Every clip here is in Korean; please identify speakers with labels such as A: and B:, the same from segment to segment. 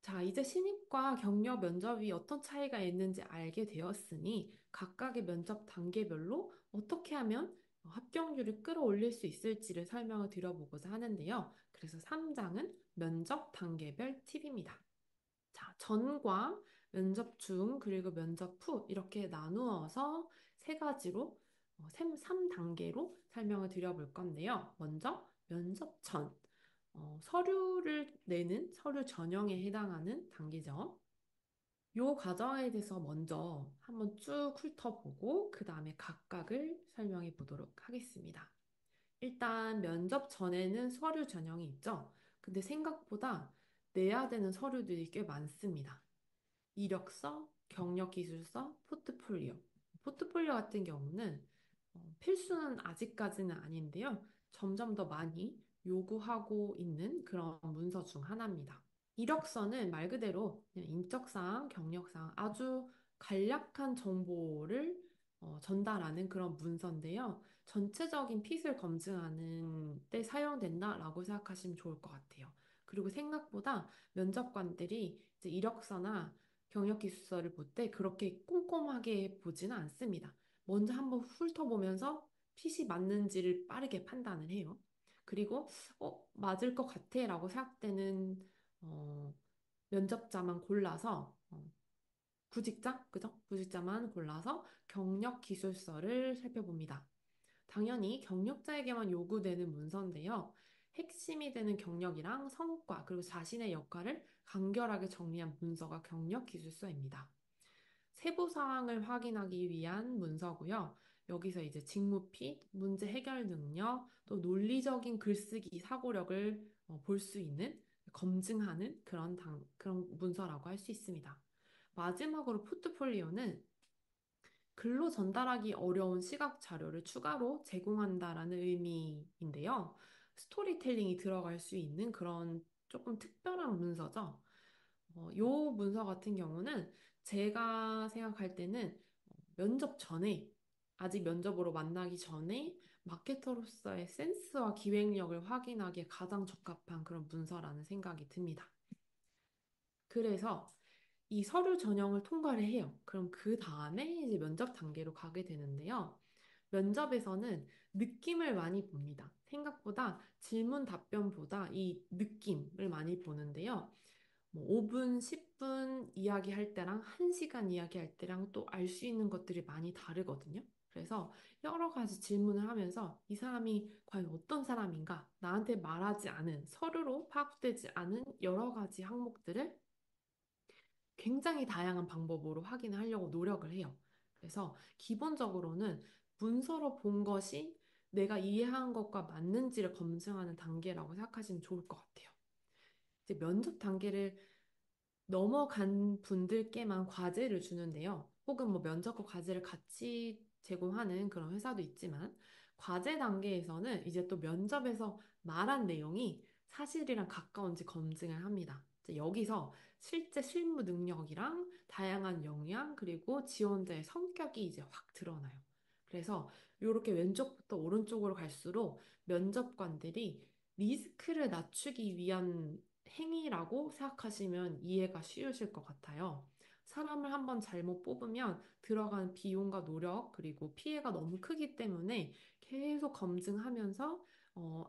A: 자, 이제 신입과 경력 면접이 어떤 차이가 있는지 알게 되었으니 각각의 면접 단계별로 어떻게 하면 합격률을 끌어올릴 수 있을지를 설명을 드려보고자 하는데요. 그래서 3장은 면접 단계별 팁입니다. 자, 전과 면접 중 그리고 면접 후 이렇게 나누어서 세 가지로 3단계로 설명을 드려볼 건데요. 먼저 면접 전. 서류를 내는 서류 전형에 해당하는 단계죠. 요 과정에 대해서 먼저 한번 쭉 훑어보고 그 다음에 각각을 설명해 보도록 하겠습니다. 일단 면접 전에는 서류 전형이 있죠. 근데 생각보다 내야 되는 서류들이 꽤 많습니다. 이력서, 경력기술서, 포트폴리오. 포트폴리오 같은 경우는 필수는 아직까지는 아닌데요. 점점 더 많이 요구하고 있는 그런 문서 중 하나입니다. 이력서는 말 그대로 그냥 인적사항, 경력사항 아주 간략한 정보를 전달하는 그런 문서인데요. 전체적인 핏을 검증하는 때 사용된다라고 생각하시면 좋을 것 같아요. 그리고 생각보다 면접관들이 이제 이력서나 경력기술서를 볼 때 그렇게 꼼꼼하게 보지는 않습니다. 먼저 한번 훑어보면서 핏이 맞는지를 빠르게 판단을 해요. 그리고 맞을 것 같아 라고 생각되는 어, 면접자만 골라서 구직자, 그죠? 구직자만 골라서 경력 기술서를 살펴봅니다. 당연히 경력자에게만 요구되는 문서인데요. 핵심이 되는 경력이랑 성과, 그리고 자신의 역할을 간결하게 정리한 문서가 경력 기술서입니다. 세부 사항을 확인하기 위한 문서고요. 여기서 이제 직무핏, 문제 해결 능력, 또 논리적인 글쓰기 사고력을 볼 수 있는 검증하는 그런 문서라고 할 수 있습니다. 마지막으로 포트폴리오는 글로 전달하기 어려운 시각 자료를 추가로 제공한다라는 의미인데요. 스토리텔링이 들어갈 수 있는 그런 조금 특별한 문서죠. 요 문서 같은 경우는 제가 생각할 때는 면접 전에, 아직 면접으로 만나기 전에 마케터로서의 센스와 기획력을 확인하기에 가장 적합한 그런 문서라는 생각이 듭니다. 그래서 이 서류 전형을 통과를 해요. 그럼 그 다음에 이제 면접 단계로 가게 되는데요. 면접에서는 느낌을 많이 봅니다. 생각보다 질문 답변보다 이 느낌을 많이 보는데요. 뭐 5분, 10분 이야기할 때랑 1시간 이야기할 때랑 또 알 수 있는 것들이 많이 다르거든요. 그래서 여러 가지 질문을 하면서 이 사람이 과연 어떤 사람인가, 나한테 말하지 않은, 서류로 파악되지 않은 여러 가지 항목들을 굉장히 다양한 방법으로 확인을 하려고 노력을 해요. 그래서 기본적으로는 문서로 본 것이 내가 이해한 것과 맞는지를 검증하는 단계라고 생각하시면 좋을 것 같아요. 이제 면접 단계를 넘어간 분들께만 과제를 주는데요. 혹은 뭐 면접과 과제를 같이 제공하는 그런 회사도 있지만, 과제 단계에서는 이제 또 면접에서 말한 내용이 사실이랑 가까운지 검증을 합니다. 이제 여기서 실제 실무 능력이랑 다양한 역량, 그리고 지원자의 성격이 이제 확 드러나요. 그래서 이렇게 왼쪽부터 오른쪽으로 갈수록 면접관들이 리스크를 낮추기 위한 행위라고 생각하시면 이해가 쉬우실 것 같아요. 사람을 한번 잘못 뽑으면 들어간 비용과 노력, 그리고 피해가 너무 크기 때문에 계속 검증하면서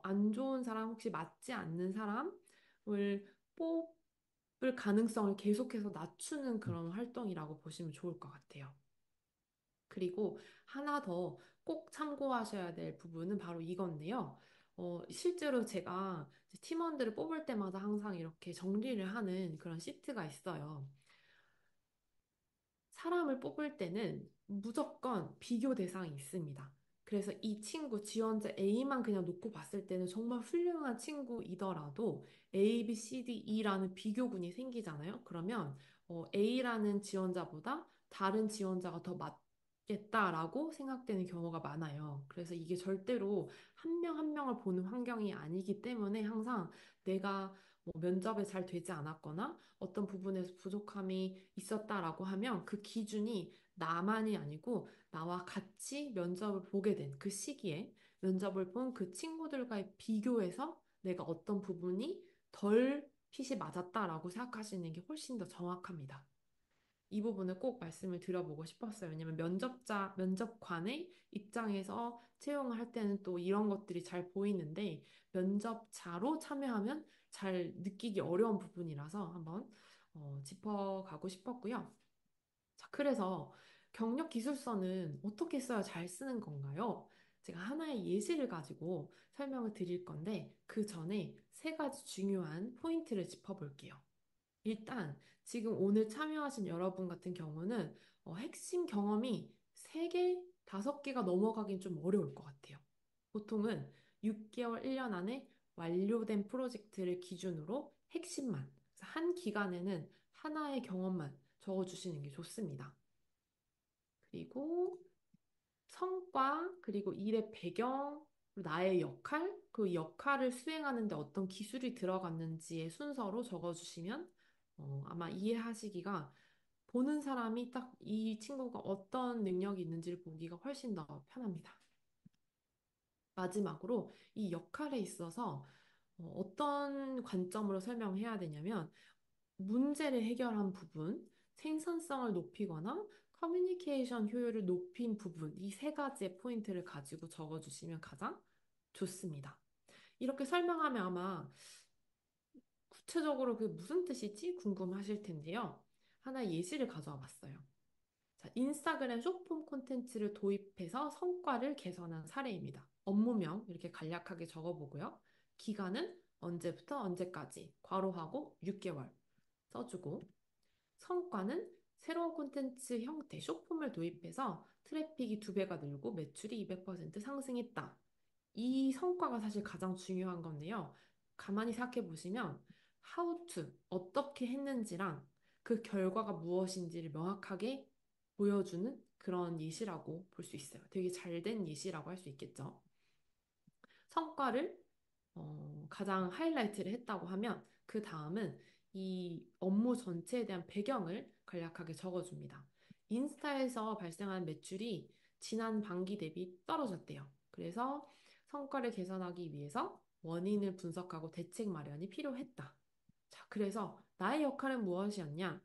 A: 안 좋은 사람, 혹시 맞지 않는 사람을 뽑을 가능성을 계속해서 낮추는 그런 활동이라고 보시면 좋을 것 같아요. 그리고 하나 더 꼭 참고하셔야 될 부분은 바로 이건데요. 실제로 제가 이제 팀원들을 뽑을 때마다 항상 이렇게 정리를 하는 그런 시트가 있어요. 사람을 뽑을 때는 무조건 비교 대상이 있습니다. 그래서 이 친구 지원자 A만 그냥 놓고 봤을 때는 정말 훌륭한 친구이더라도 A, B, C, D, E라는 비교군이 생기잖아요. 그러면 A라는 지원자보다 다른 지원자가 더 맞겠다라고 생각되는 경우가 많아요. 그래서 이게 절대로 한 명 한 명을 보는 환경이 아니기 때문에 항상 내가 뭐 면접에 잘 되지 않았거나 어떤 부분에서 부족함이 있었다라고 하면 그 기준이 나만이 아니고 나와 같이 면접을 보게 된 그 시기에 면접을 본 그 친구들과의 비교해서 내가 어떤 부분이 덜 핏이 맞았다라고 생각하시는 게 훨씬 더 정확합니다. 이 부분을 꼭 말씀을 드려보고 싶었어요. 왜냐면 면접관의 입장에서 채용을 할 때는 또 이런 것들이 잘 보이는데 면접자로 참여하면 잘 느끼기 어려운 부분이라서 한번 짚어가고 싶었고요. 자, 그래서 경력 기술서는 어떻게 써야 잘 쓰는 건가요? 제가 하나의 예시를 가지고 설명을 드릴 건데 그 전에 세 가지 중요한 포인트를 짚어볼게요. 일단 지금 오늘 참여하신 여러분 같은 경우는 핵심 경험이 3개, 5개가 넘어가긴 좀 어려울 것 같아요. 보통은 6개월, 1년 안에 완료된 프로젝트를 기준으로 핵심만, 그래서 한 기간에는 하나의 경험만 적어주시는 게 좋습니다. 그리고 성과, 그리고 일의 배경, 그리고 나의 역할, 그 역할을 수행하는데 어떤 기술이 들어갔는지의 순서로 적어주시면 아마 이해하시기가 보는 사람이 딱 이 친구가 어떤 능력이 있는지를 보기가 훨씬 더 편합니다. 마지막으로 이 역할에 있어서 어떤 관점으로 설명해야 되냐면 문제를 해결한 부분, 생산성을 높이거나 커뮤니케이션 효율을 높인 부분, 이 세 가지의 포인트를 가지고 적어주시면 가장 좋습니다. 이렇게 설명하면 아마 구체적으로 그게 무슨 뜻이지? 궁금하실 텐데요. 하나 예시를 가져와 봤어요. 자, 인스타그램 쇼폼 콘텐츠를 도입해서 성과를 개선한 사례입니다. 업무명 이렇게 간략하게 적어보고요. 기간은 언제부터 언제까지, 괄호하고 6개월 써주고 성과는 새로운 콘텐츠 형태, 쇼폼을 도입해서 트래픽이 2배가 늘고 매출이 200% 상승했다. 이 성과가 사실 가장 중요한 건데요. 가만히 생각해 보시면 how to, 어떻게 했는지랑 그 결과가 무엇인지를 명확하게 보여주는 그런 예시라고 볼 수 있어요. 되게 잘 된 예시라고 할 수 있겠죠. 성과를 가장 하이라이트를 했다고 하면 그 다음은 이 업무 전체에 대한 배경을 간략하게 적어줍니다. 인스타에서 발생한 매출이 지난 반기 대비 떨어졌대요. 그래서 성과를 개선하기 위해서 원인을 분석하고 대책 마련이 필요했다. 자, 그래서 나의 역할은 무엇이었냐?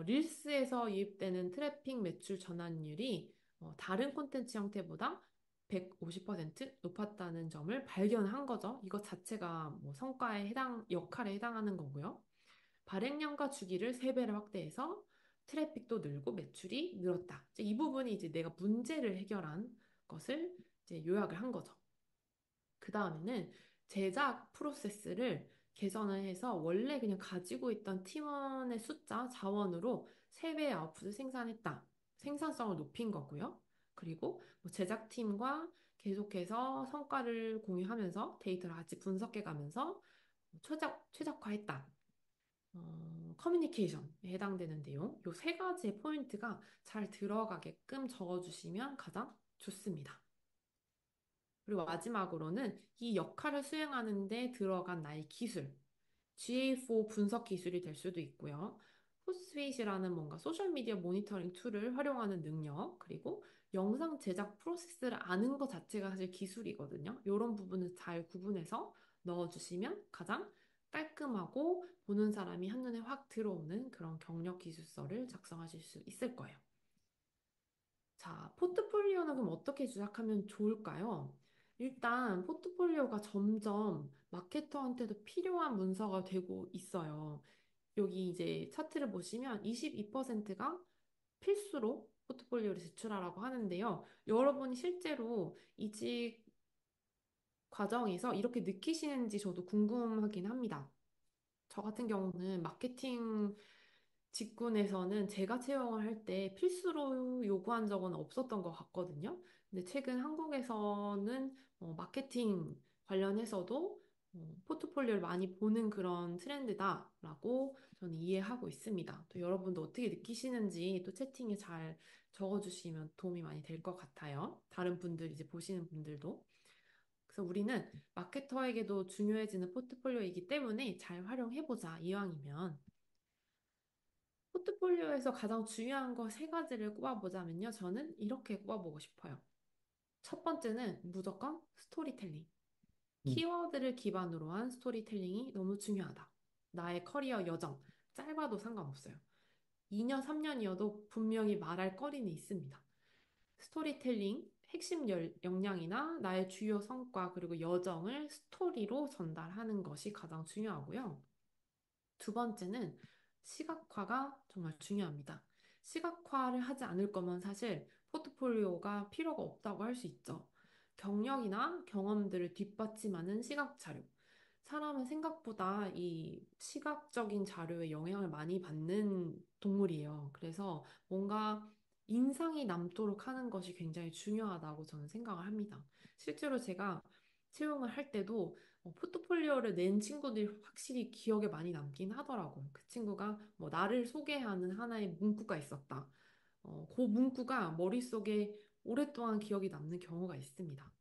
A: 릴스에서 유입되는 트래픽 매출 전환율이 다른 콘텐츠 형태보다 150% 높았다는 점을 발견한 거죠. 이것 자체가 뭐 성과에 역할에 해당하는 거고요. 발행량과 주기를 3배를 확대해서 트래픽도 늘고 매출이 늘었다. 이제 이 부분이 이제 내가 문제를 해결한 것을 이제 요약을 한 거죠. 그 다음에는 제작 프로세스를 개선을 해서 원래 그냥 가지고 있던 팀원의 숫자, 자원으로 3배의 아웃풋을 생산했다. 생산성을 높인 거고요. 그리고 뭐 제작팀과 계속해서 성과를 공유하면서 데이터를 같이 분석해 가면서 최적화했다. 커뮤니케이션에 해당되는 내용, 이 세 가지의 포인트가 잘 들어가게끔 적어주시면 가장 좋습니다. 그리고 마지막으로는 이 역할을 수행하는 데 들어간 나의 기술, GA4 분석 기술이 될 수도 있고요. 헛스윗이라는 뭔가 소셜미디어 모니터링 툴을 활용하는 능력, 그리고 영상 제작 프로세스를 아는 것 자체가 사실 기술이거든요. 이런 부분을 잘 구분해서 넣어주시면 가장 깔끔하고 보는 사람이 한눈에 확 들어오는 그런 경력 기술서를 작성하실 수 있을 거예요. 자, 포트폴리오는 그럼 어떻게 제작하면 좋을까요? 일단 포트폴리오가 점점 마케터한테도 필요한 문서가 되고 있어요. 여기 이제 차트를 보시면 22%가 필수로 포트폴리오를 제출하라고 하는데요. 여러분이 실제로 이직 과정에서 이렇게 느끼시는지 저도 궁금하긴 합니다. 저 같은 경우는 마케팅 직군에서는 제가 채용을 할 때 필수로 요구한 적은 없었던 것 같거든요. 근데 최근 한국에서는 마케팅 관련해서도 포트폴리오를 많이 보는 그런 트렌드다라고 저는 이해하고 있습니다. 또 여러분도 어떻게 느끼시는지 또 채팅에 잘 적어주시면 도움이 많이 될 것 같아요. 다른 분들 이제 보시는 분들도. 그래서 우리는 마케터에게도 중요해지는 포트폴리오이기 때문에 잘 활용해보자, 이왕이면. 포트폴리오에서 가장 중요한 거 세 가지를 꼽아보자면요. 저는 이렇게 꼽아보고 싶어요. 첫 번째는 무조건 스토리텔링.
B: 음,
A: 키워드를 기반으로 한 스토리텔링이 너무 중요하다. 나의 커리어 여정, 짧아도 상관없어요. 2년, 3년이어도 분명히 말할 거리는 있습니다. 스토리텔링, 핵심 역량이나 나의 주요 성과 그리고 여정을 스토리로 전달하는 것이 가장 중요하고요. 두 번째는 시각화가 정말 중요합니다. 시각화를 하지 않을 거면 사실 포트폴리오가 필요가 없다고 할 수 있죠. 경력이나 경험들을 뒷받침하는 시각 자료. 사람은 생각보다 이 시각적인 자료에 영향을 많이 받는 동물이에요. 그래서 뭔가 인상이 남도록 하는 것이 굉장히 중요하다고 저는 생각을 합니다. 실제로 제가 채용을 할 때도 포트폴리오를 낸 친구들이 확실히 기억에 많이 남긴 하더라고요. 그 친구가 뭐 나를 소개하는 하나의 문구가 있었다. 그 문구가 머릿속에 오랫동안 기억이 남는 경우가 있습니다.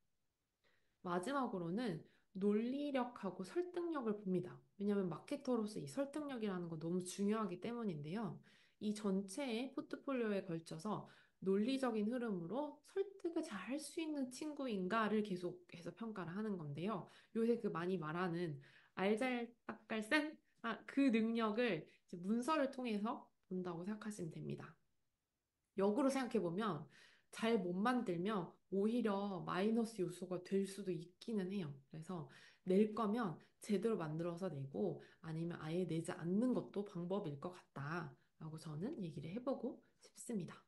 A: 마지막으로는 논리력하고 설득력을 봅니다. 왜냐하면 마케터로서 이 설득력이라는 건 너무 중요하기 때문인데요. 이 전체의 포트폴리오에 걸쳐서 논리적인 흐름으로 설득을 잘 할 수 있는 친구인가를 계속해서 평가를 하는 건데요. 요새 그 많이 말하는 알잘딱깔센 그 능력을 이제 문서를 통해서 본다고 생각하시면 됩니다. 역으로 생각해보면 잘 못 만들면 오히려 마이너스 요소가 될 수도 있기는 해요. 그래서 낼 거면 제대로 만들어서 내고 아니면 아예 내지 않는 것도 방법일 것 같다라고 저는 얘기를 해보고 싶습니다.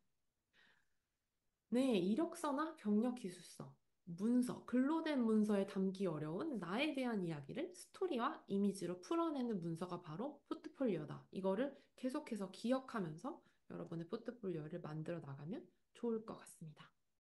A: 네, 이력서나 경력 기술서, 문서, 글로 된 문서에 담기 어려운 나에 대한 이야기를 스토리와 이미지로 풀어내는 문서가 바로 포트폴리오다. 이거를 계속해서 기억하면서 여러분의 포트폴리오를 만들어 나가면 좋을 것 같습니다.